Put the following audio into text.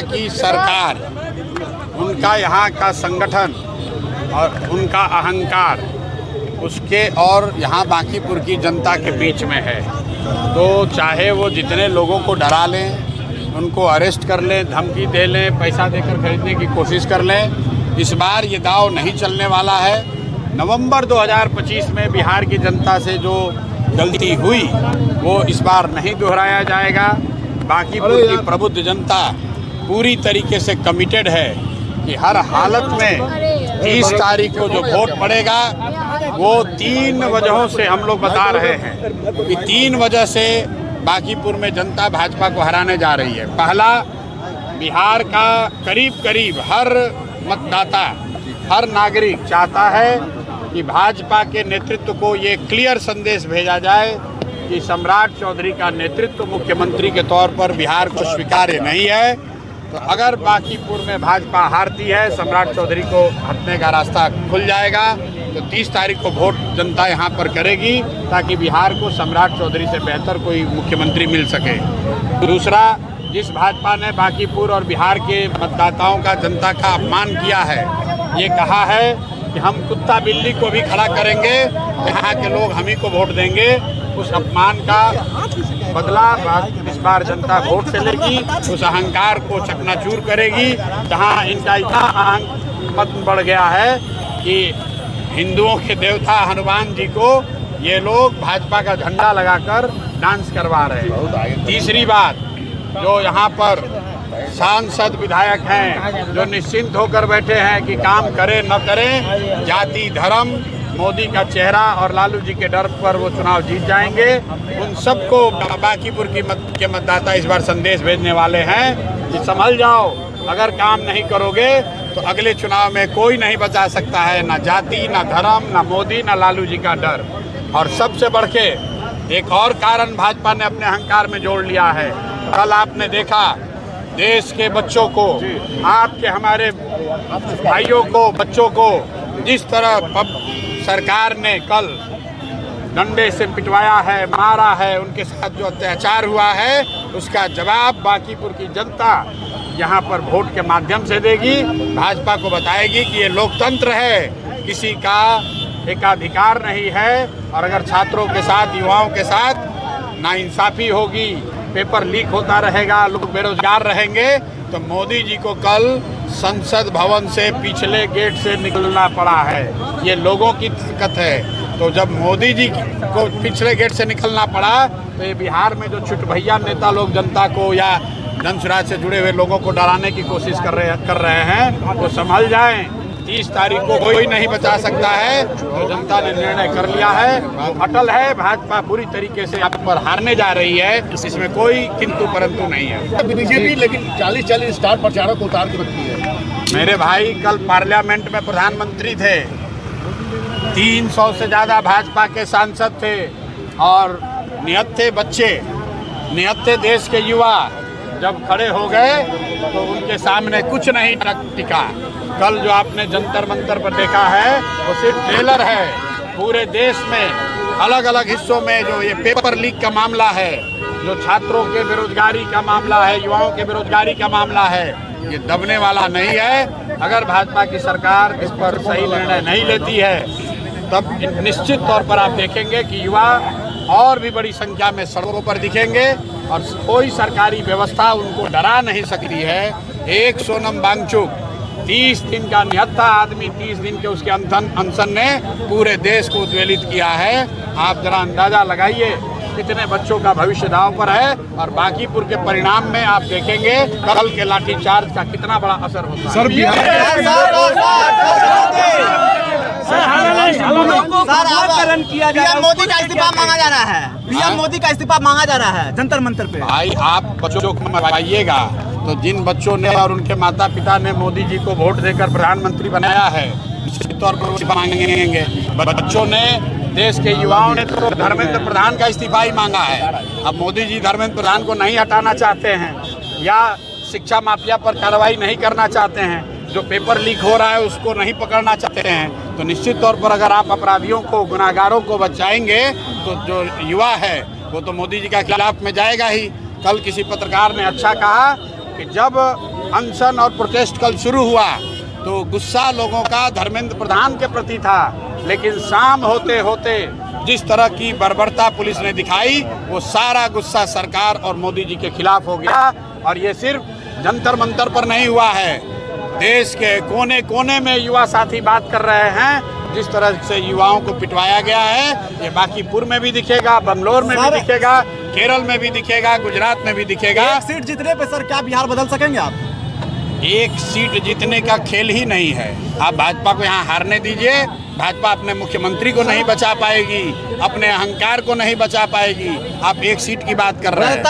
भाजपा की सरकार, उनका यहाँ का संगठन और उनका अहंकार उसके और यहाँ बांकीपुर की जनता के बीच में है। तो चाहे वो जितने लोगों को डरा लें, उनको अरेस्ट कर लें, धमकी दे लें, पैसा देकर खरीदने की कोशिश कर लें, इस बार ये दाव नहीं चलने वाला है। नवंबर 2025 में बिहार की जनता से जो गलती हुई वो इस बार नहीं दोहराया जाएगा। बांकीपुर की प्रबुद्ध जनता पूरी तरीके से कमिटेड है कि हर हालत में 30 तारीख को जो वोट पड़ेगा वो 3 वजहों से हम लोग बता रहे हैं कि 3 वजह से बांकीपुर में जनता भाजपा को हराने जा रही है। पहला, बिहार का करीब करीब हर मतदाता, हर नागरिक चाहता है कि भाजपा के नेतृत्व को ये क्लियर संदेश भेजा जाए कि सम्राट चौधरी का नेतृत्व मुख्यमंत्री के तौर पर बिहार को स्वीकार्य नहीं है। तो अगर बांकीपुर में भाजपा हारती है, सम्राट चौधरी को हटने का रास्ता खुल जाएगा। तो 30 तारीख को वोट जनता यहाँ पर करेगी ताकि बिहार को सम्राट चौधरी से बेहतर कोई मुख्यमंत्री मिल सके। दूसरा, जिस भाजपा ने बांकीपुर और बिहार के मतदाताओं का, जनता का अपमान किया है, ये कहा है कि हम कुत्ता बिल्ली को भी खड़ा करेंगे, यहाँ के लोग हम ही को वोट देंगे, उस अपमान का बदला इस बार जनता वोट से लेगी। उस अहंकार को चकनाचूर करेगी। जहाँ इनका इतना मत बढ़ गया है कि हिंदुओं के देवता हनुमान जी को ये लोग भाजपा का झंडा लगाकर डांस करवा रहे हैं। तीसरी बात, जो यहाँ पर सांसद विधायक हैं जो निश्चिंत होकर बैठे हैं कि काम करें न करें, जाति धर्म, मोदी का चेहरा और लालू जी के डर पर वो चुनाव जीत जाएंगे, उन सबको बांकीपुर के मतदाता इस बार संदेश भेजने वाले हैं कि संभल जाओ, अगर काम नहीं करोगे तो अगले चुनाव में कोई नहीं बचा सकता है, ना जाति, ना धर्म, ना मोदी, ना लालू जी का डर। और सबसे बढ़ के एक और कारण भाजपा ने अपने अहंकार में जोड़ लिया है। कल आपने देखा देश के बच्चों को, आपके हमारे भाइयों को, बच्चों को जिस तरह सरकार ने कल डंडे से पिटवाया है, मारा है, उनके साथ जो अत्याचार हुआ है, उसका जवाब बांकीपुर की जनता यहाँ पर वोट के माध्यम से देगी। भाजपा को बताएगी कि ये लोकतंत्र है, किसी का एकाधिकार नहीं है। और अगर छात्रों के साथ, युवाओं के साथ नाइंसाफ़ी होगी, पेपर लीक होता रहेगा, लोग बेरोजगार रहेंगे, तो मोदी जी को कल संसद भवन से पिछले गेट से निकलना पड़ा है। ये लोगों की दिक्कत है। तो जब मोदी जी को पिछले गेट से निकलना पड़ा तो ये बिहार में जो छुटभैया नेता लोग जनता को या जनसुराज से जुड़े हुए लोगों को डराने की कोशिश कर रहे हैं, वो संभल जाएं। 30 तारीख को कोई नहीं बचा सकता है। तो जनता ने निर्णय कर लिया है, वो अटल है। भाजपा पूरी तरीके से आप पर हारने जा रही है, इसमें कोई किंतु परंतु नहीं है। बीजेपी लेकिन 40 स्टार प्रचारक को उतार के रखती है। मेरे भाई कल पार्लियामेंट में प्रधानमंत्री थे, 300 से ज़्यादा भाजपा के सांसद थे और निहत्थे थे बच्चे, निहत्थे थे देश के युवा। जब खड़े हो गए तो उनके सामने कुछ नहीं टिका। कल जो आपने जंतर मंतर पर देखा है वो सिर्फ ट्रेलर है। पूरे देश में अलग अलग हिस्सों में जो ये पेपर लीक का मामला है, जो छात्रों के बेरोजगारी का मामला है, युवाओं के बेरोजगारी का मामला है, ये दबने वाला नहीं है। अगर भाजपा की सरकार इस पर सही निर्णय नहीं लेती है तब निश्चित तौर पर आप देखेंगे कि युवा और भी बड़ी संख्या में सड़कों पर दिखेंगे और कोई सरकारी व्यवस्था उनको डरा नहीं सकती है। एक सोनम वांगचुक 30 दिन का निहत्था आदमी, 30 दिन के उसके अनशन ने पूरे देश को उद्वेलित किया है। आप जरा अंदाजा लगाइए कितने बच्चों का भविष्य दांव पर है। और बांकीपुर के परिणाम में आप देखेंगे कल के लाठीचार्ज का कितना बड़ा असर होता है। पीएम मोदी का इस्तीफा मांगा जा रहा है। पीएम मोदी का इस्तीफा मांगा जा रहा है जंतर मंतर पे। भाई आप बच्चों को मरवाइएगा तो जिन बच्चों ने और उनके माता पिता ने मोदी जी को वोट देकर प्रधानमंत्री बनाया है, निश्चित तौर पर इस्तीफा मांगेंगे। बच्चों ने, देश के युवाओं ने तो धर्मेंद्र प्रधान का इस्तीफा ही मांगा है। अब मोदी जी धर्मेंद्र प्रधान को नहीं हटाना चाहते हैं या शिक्षा माफिया पर कार्रवाई नहीं करना चाहते हैं, जो पेपर लीक हो रहा है उसको नहीं पकड़ना चाहते हैं, तो निश्चित तौर पर अगर आप अपराधियों को, गुनाहगारों को बचाएंगे तो जो युवा है वो तो मोदी जी के खिलाफ में जाएगा ही। कल किसी पत्रकार ने अच्छा कहा कि जब अनशन और प्रोटेस्ट कल शुरू हुआ तो गुस्सा लोगों का धर्मेंद्र प्रधान के प्रति था, लेकिन शाम होते होते जिस तरह की बर्बरता पुलिस ने दिखाई वो सारा गुस्सा सरकार और मोदी जी के खिलाफ हो गया। और ये सिर्फ जंतर मंतर पर नहीं हुआ है, देश के कोने कोने में युवा साथी बात कर रहे हैं। जिस तरह से युवाओं को पिटवाया गया है ये बांकीपुर में भी दिखेगा, बंगलोर में भी दिखेगा, केरल में भी दिखेगा, गुजरात में भी दिखेगा। एक सीट जीतने पे सर क्या बिहार बदल सकेंगे आप? एक सीट जीतने का खेल ही नहीं है। आप भाजपा को यहाँ हारने दीजिए, भाजपा अपने मुख्यमंत्री को नहीं बचा पाएगी, अपने अहंकार को नहीं बचा पाएगी। आप एक सीट की बात कर रहे हैं।